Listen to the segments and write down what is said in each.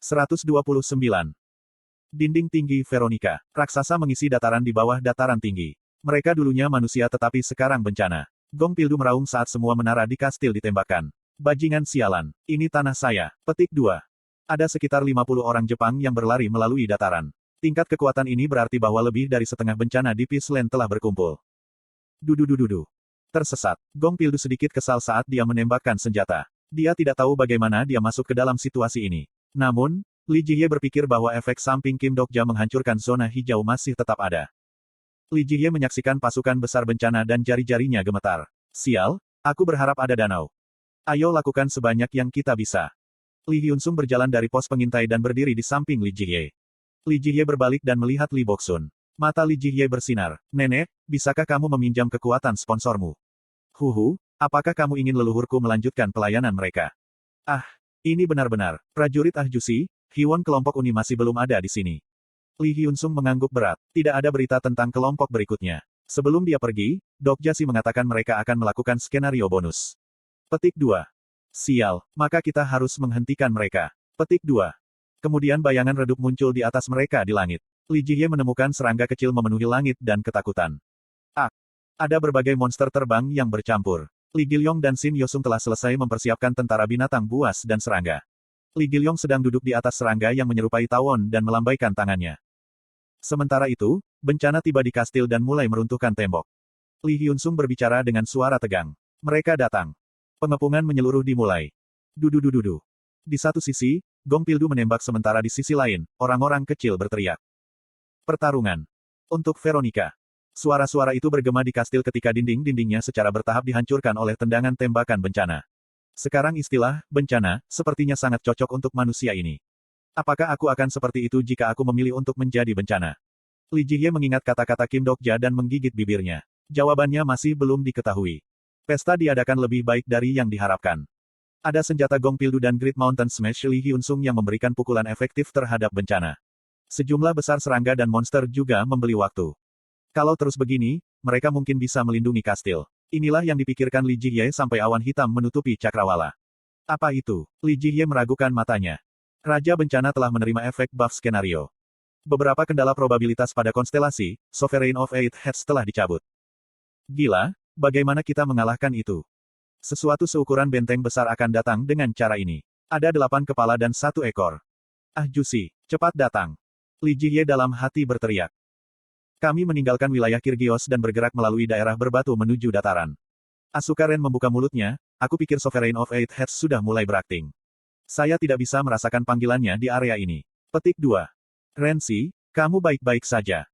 129. Dinding tinggi Veronica. Raksasa mengisi dataran di bawah dataran tinggi. Mereka dulunya manusia tetapi sekarang bencana. Gong Pildu meraung saat semua menara di kastil ditembakkan. Bajingan sialan. Ini tanah saya. Petik 2. Ada sekitar 50 orang Jepang yang berlari melalui dataran. Tingkat kekuatan ini berarti bahwa lebih dari setengah bencana di Peace Land telah berkumpul. Dududududu. Tersesat. Gong Pildu sedikit kesal saat dia menembakkan senjata. Dia tidak tahu bagaimana dia masuk ke dalam situasi ini. Namun, Li Jie berpikir bahwa efek samping Kim Dokja menghancurkan zona hijau masih tetap ada. Li Jie menyaksikan pasukan besar bencana dan jari-jarinya gemetar. Sial, aku berharap ada danau. Ayo lakukan sebanyak yang kita bisa. Li Hyunsung berjalan dari pos pengintai dan berdiri di samping Li Jie. Li Jie berbalik dan melihat Li Boksun. Mata Li Jie bersinar. Nenek, bisakah kamu meminjam kekuatan sponsormu? Huhu, apakah kamu ingin leluhurku melanjutkan pelayanan mereka? Ah, ini benar-benar. Prajurit Ahjusi, Hiwon kelompok Uni masih belum ada di sini. Li Hyunsung mengangguk berat. Tidak ada berita tentang kelompok berikutnya. Sebelum dia pergi, Dokja Si mengatakan mereka akan melakukan skenario bonus. Petik 2. Sial, maka kita harus menghentikan mereka. Petik 2. Kemudian bayangan redup muncul di atas mereka di langit. Li Jie menemukan serangga kecil memenuhi langit dan ketakutan. Ada berbagai monster terbang yang bercampur. Li Gilyong dan Shin Yosung telah selesai mempersiapkan tentara binatang buas dan serangga. Li Gilyong sedang duduk di atas serangga yang menyerupai tawon dan melambaikan tangannya. Sementara itu, bencana tiba di kastil dan mulai meruntuhkan tembok. Li Hyunsung berbicara dengan suara tegang. Mereka datang. Pengepungan menyeluruh dimulai. Dududududu. Di satu sisi, Gong Pildu menembak sementara di sisi lain, orang-orang kecil berteriak. Pertarungan. Untuk Veronica. Suara-suara itu bergema di kastil ketika dinding-dindingnya secara bertahap dihancurkan oleh tendangan tembakan bencana. Sekarang istilah, bencana, sepertinya sangat cocok untuk manusia ini. Apakah aku akan seperti itu jika aku memilih untuk menjadi bencana? Li Jie mengingat kata-kata Kim Dokja dan menggigit bibirnya. Jawabannya masih belum diketahui. Pesta diadakan lebih baik dari yang diharapkan. Ada senjata Gong Pildu dan Great Mountain Smash Li Hyunsung yang memberikan pukulan efektif terhadap bencana. Sejumlah besar serangga dan monster juga membeli waktu. Kalau terus begini, mereka mungkin bisa melindungi kastil. Inilah yang dipikirkan Li Jie sampai awan hitam menutupi cakrawala. Apa itu? Li Jie meragukan matanya. Raja Bencana telah menerima efek buff skenario. Beberapa kendala probabilitas pada konstelasi, Sovereign of Eight Heads telah dicabut. Gila, bagaimana kita mengalahkan itu? Sesuatu seukuran benteng besar akan datang dengan cara ini. Ada 8 kepala dan 1 ekor. Ahjusi, cepat datang. Li Jie dalam hati berteriak. Kami meninggalkan wilayah Kirgios dan bergerak melalui daerah berbatu menuju dataran. Asuka Ren membuka mulutnya, aku pikir Sovereign of Eight Heads sudah mulai berakting. Saya tidak bisa merasakan panggilannya di area ini. Petik 2. Rensi, kamu baik-baik saja.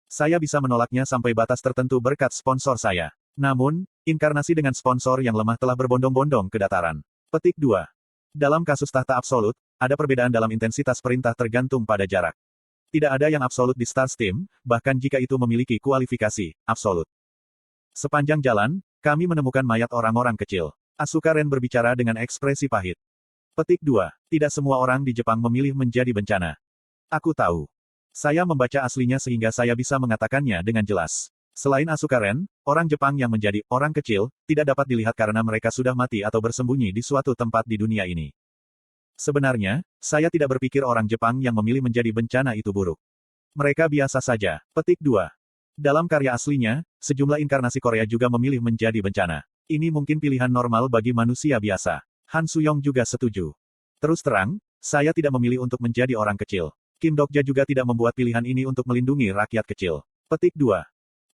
Saya bisa menolaknya sampai batas tertentu berkat sponsor saya. Namun, inkarnasi dengan sponsor yang lemah telah berbondong-bondong ke dataran. Petik 2. Dalam kasus tahta absolut, ada perbedaan dalam intensitas perintah tergantung pada jarak. Tidak ada yang absolut di Stars Team, bahkan jika itu memiliki kualifikasi absolut. Sepanjang jalan, kami menemukan mayat orang-orang kecil. Asuka Ren berbicara dengan ekspresi pahit. Petik 2. Tidak semua orang di Jepang memilih menjadi bencana. Aku tahu. Saya membaca aslinya sehingga saya bisa mengatakannya dengan jelas. Selain Asuka Ren, orang Jepang yang menjadi orang kecil, tidak dapat dilihat karena mereka sudah mati atau bersembunyi di suatu tempat di dunia ini. Sebenarnya, saya tidak berpikir orang Jepang yang memilih menjadi bencana itu buruk. Mereka biasa saja. Petik 2. Dalam karya aslinya, sejumlah inkarnasi Korea juga memilih menjadi bencana. Ini mungkin pilihan normal bagi manusia biasa. Han Suyong juga setuju. Terus terang, saya tidak memilih untuk menjadi orang kecil. Kim Dokja juga tidak membuat pilihan ini untuk melindungi rakyat kecil. Petik 2.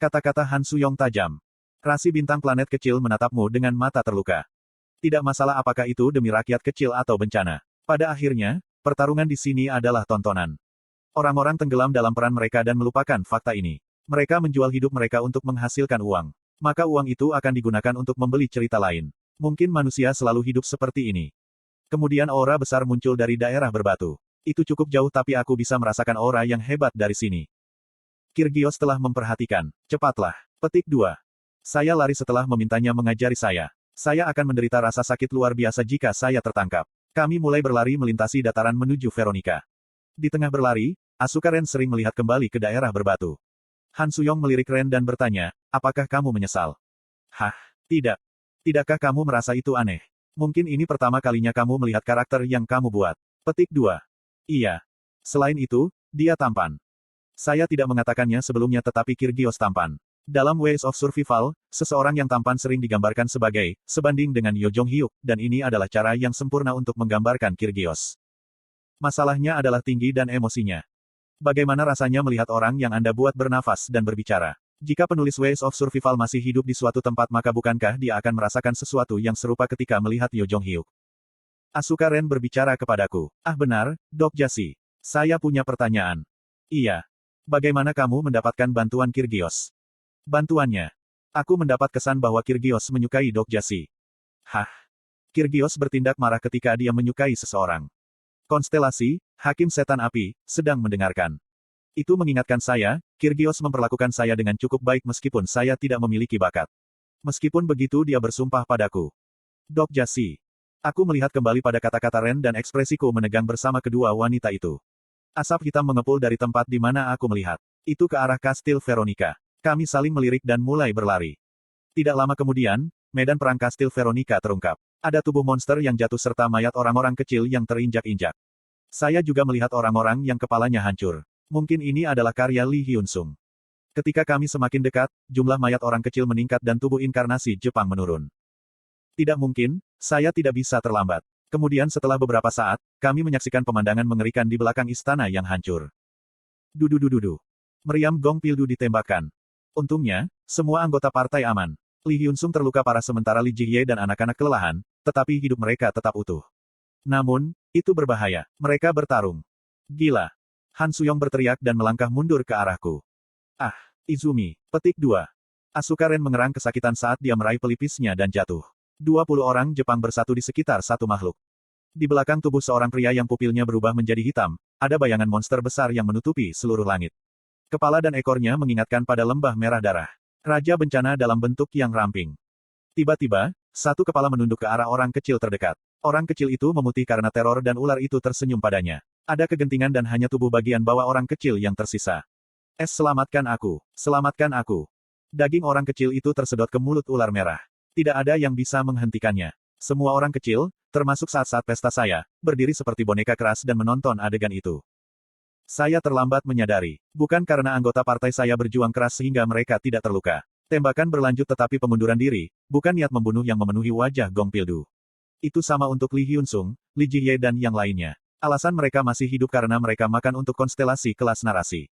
Kata-kata Han Suyong tajam. Rasi bintang planet kecil menatapmu dengan mata terluka. Tidak masalah apakah itu demi rakyat kecil atau bencana. Pada akhirnya, pertarungan di sini adalah tontonan. Orang-orang tenggelam dalam peran mereka dan melupakan fakta ini. Mereka menjual hidup mereka untuk menghasilkan uang. Maka uang itu akan digunakan untuk membeli cerita lain. Mungkin manusia selalu hidup seperti ini. Kemudian aura besar muncul dari daerah berbatu. Itu cukup jauh tapi aku bisa merasakan aura yang hebat dari sini. Kirgios telah memperhatikan. Cepatlah. Petik 2. Saya lari setelah memintanya mengajari saya. Saya akan menderita rasa sakit luar biasa jika saya tertangkap. Kami mulai berlari melintasi dataran menuju Veronica. Di tengah berlari, Asuka Ren sering melihat kembali ke daerah berbatu. Han Suyong melirik Ren dan bertanya, apakah kamu menyesal? Hah, tidak. Tidakkah kamu merasa itu aneh? Mungkin ini pertama kalinya kamu melihat karakter yang kamu buat. Petik 2. Iya. Selain itu, dia tampan. Saya tidak mengatakannya sebelumnya tetapi Kyrgios tampan. Dalam Ways of Survival, seseorang yang tampan sering digambarkan sebagai sebanding dengan Yo Jong-hyuk, dan ini adalah cara yang sempurna untuk menggambarkan Kyrgios. Masalahnya adalah tinggi dan emosinya. Bagaimana rasanya melihat orang yang Anda buat bernafas dan berbicara? Jika penulis Ways of Survival masih hidup di suatu tempat maka bukankah dia akan merasakan sesuatu yang serupa ketika melihat Yo Jong-hyuk? Asuka Ren berbicara kepadaku. Ah benar, Dok Jasi. Saya punya pertanyaan. Iya. Bagaimana kamu mendapatkan bantuan Kyrgios? Bantuannya. Aku mendapat kesan bahwa Kyrgios menyukai Dok Jasi. Hah? Kyrgios bertindak marah ketika dia menyukai seseorang. Konstelasi, Hakim Setan Api, sedang mendengarkan. Itu mengingatkan saya, Kyrgios memperlakukan saya dengan cukup baik meskipun saya tidak memiliki bakat. Meskipun begitu dia bersumpah padaku. Dok Jasi. Aku melihat kembali pada kata-kata Ren dan ekspresiku menegang bersama kedua wanita itu. Asap hitam mengepul dari tempat di mana aku melihat. Itu ke arah Kastil Veronica. Kami saling melirik dan mulai berlari. Tidak lama kemudian, medan perang Kastil Veronica terungkap. Ada tubuh monster yang jatuh serta mayat orang-orang kecil yang terinjak-injak. Saya juga melihat orang-orang yang kepalanya hancur. Mungkin ini adalah karya Lee Hyun-sung. Ketika kami semakin dekat, jumlah mayat orang kecil meningkat dan tubuh inkarnasi Jepang menurun. Tidak mungkin, saya tidak bisa terlambat. Kemudian setelah beberapa saat, kami menyaksikan pemandangan mengerikan di belakang istana yang hancur. Dududududu. Meriam gong pildu ditembakkan. Untungnya, semua anggota partai aman. Lee Hyun-sung terluka parah sementara Lee Ji-hye dan anak-anak kelelahan, tetapi hidup mereka tetap utuh. Namun, itu berbahaya. Mereka bertarung. Gila. Han Suyong berteriak dan melangkah mundur ke arahku. Ah, Izumi. Petik 2. Asuka Ren mengerang kesakitan saat dia meraih pelipisnya dan jatuh. 20 orang Jepang bersatu di sekitar satu makhluk. Di belakang tubuh seorang pria yang pupilnya berubah menjadi hitam, ada bayangan monster besar yang menutupi seluruh langit. Kepala dan ekornya mengingatkan pada lembah merah darah. Raja bencana dalam bentuk yang ramping. Tiba-tiba, satu kepala menunduk ke arah orang kecil terdekat. Orang kecil itu memutih karena teror dan ular itu tersenyum padanya. Ada kegentingan dan hanya tubuh bagian bawah orang kecil yang tersisa. Selamatkan aku. Selamatkan aku. Daging orang kecil itu tersedot ke mulut ular merah. Tidak ada yang bisa menghentikannya. Semua orang kecil, termasuk saat-saat pesta saya, berdiri seperti boneka keras dan menonton adegan itu. Saya terlambat menyadari. Bukan karena anggota partai saya berjuang keras sehingga mereka tidak terluka. Tembakan berlanjut tetapi pengunduran diri, bukan niat membunuh yang memenuhi wajah Gong Pildu. Itu sama untuk Lee Hyun-sung, Lee Ji-hye dan yang lainnya. Alasan mereka masih hidup karena mereka makan untuk konstelasi kelas narasi.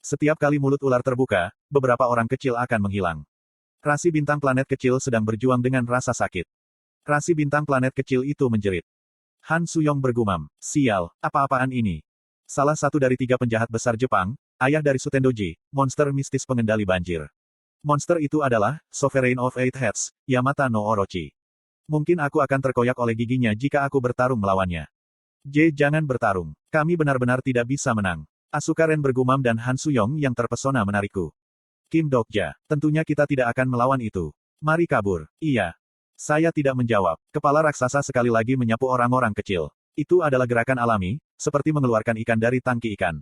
Setiap kali mulut ular terbuka, beberapa orang kecil akan menghilang. Rasi bintang planet kecil sedang berjuang dengan rasa sakit. Rasi bintang planet kecil itu menjerit. Han Suyong bergumam, sial, apa-apaan ini? Salah satu dari 3 penjahat besar Jepang, ayah dari Sutendoji, monster mistis pengendali banjir. Monster itu adalah Sovereign of Eight Heads, Yamata no Orochi. Mungkin aku akan terkoyak oleh giginya jika aku bertarung melawannya. Jangan bertarung. Kami benar-benar tidak bisa menang. Asuka Ren bergumam dan Han Suyong yang terpesona menarikku. Kim Dokja, tentunya kita tidak akan melawan itu. Mari kabur. Iya. Saya tidak menjawab. Kepala raksasa sekali lagi menyapu orang-orang kecil. Itu adalah gerakan alami, seperti mengeluarkan ikan dari tangki ikan.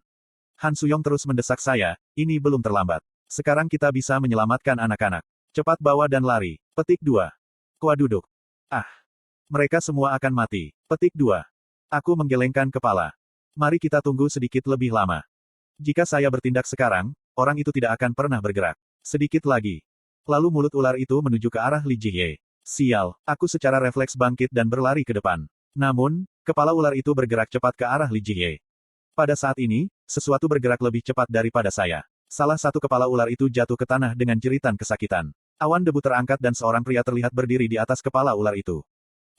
Han Suyong terus mendesak saya, ini belum terlambat. Sekarang kita bisa menyelamatkan anak-anak. Cepat bawa dan lari. Petik 2. Kua duduk. Ah. Mereka semua akan mati. Petik 2. Aku menggelengkan kepala. Mari kita tunggu sedikit lebih lama. Jika saya bertindak sekarang, orang itu tidak akan pernah bergerak. Sedikit lagi. Lalu mulut ular itu menuju ke arah Lee Ji-hye. Sial, aku secara refleks bangkit dan berlari ke depan. Namun, kepala ular itu bergerak cepat ke arah Lee Ji-hye. Pada saat ini, sesuatu bergerak lebih cepat daripada saya. Salah satu kepala ular itu jatuh ke tanah dengan jeritan kesakitan. Awan debu terangkat dan seorang pria terlihat berdiri di atas kepala ular itu.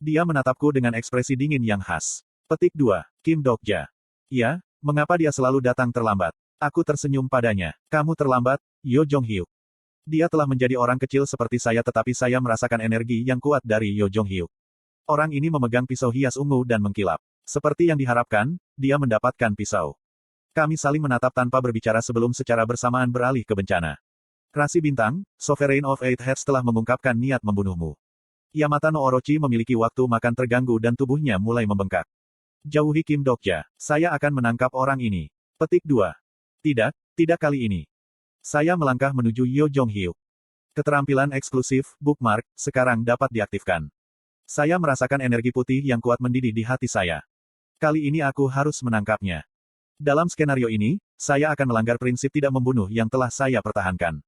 Dia menatapku dengan ekspresi dingin yang khas. Petik 2. Kim Dokja. Ya, mengapa dia selalu datang terlambat? Aku tersenyum padanya. Kamu terlambat, Yo Jong-hyuk. Dia telah menjadi orang kecil seperti saya tetapi saya merasakan energi yang kuat dari Yo Jong-hyuk. Orang ini memegang pisau hias ungu dan mengkilap. Seperti yang diharapkan, dia mendapatkan pisau. Kami saling menatap tanpa berbicara sebelum secara bersamaan beralih ke bencana. Rasi bintang, Sovereign of Eight Heads telah mengungkapkan niat membunuhmu. Yamata no Orochi memiliki waktu makan terganggu dan tubuhnya mulai membengkak. Jauhi Kim Dokja. Saya akan menangkap orang ini. Petik 2. Tidak, tidak kali ini. Saya melangkah menuju Yo Jong-hyuk. Keterampilan eksklusif, bookmark, sekarang dapat diaktifkan. Saya merasakan energi putih yang kuat mendidih di hati saya. Kali ini aku harus menangkapnya. Dalam skenario ini, saya akan melanggar prinsip tidak membunuh yang telah saya pertahankan.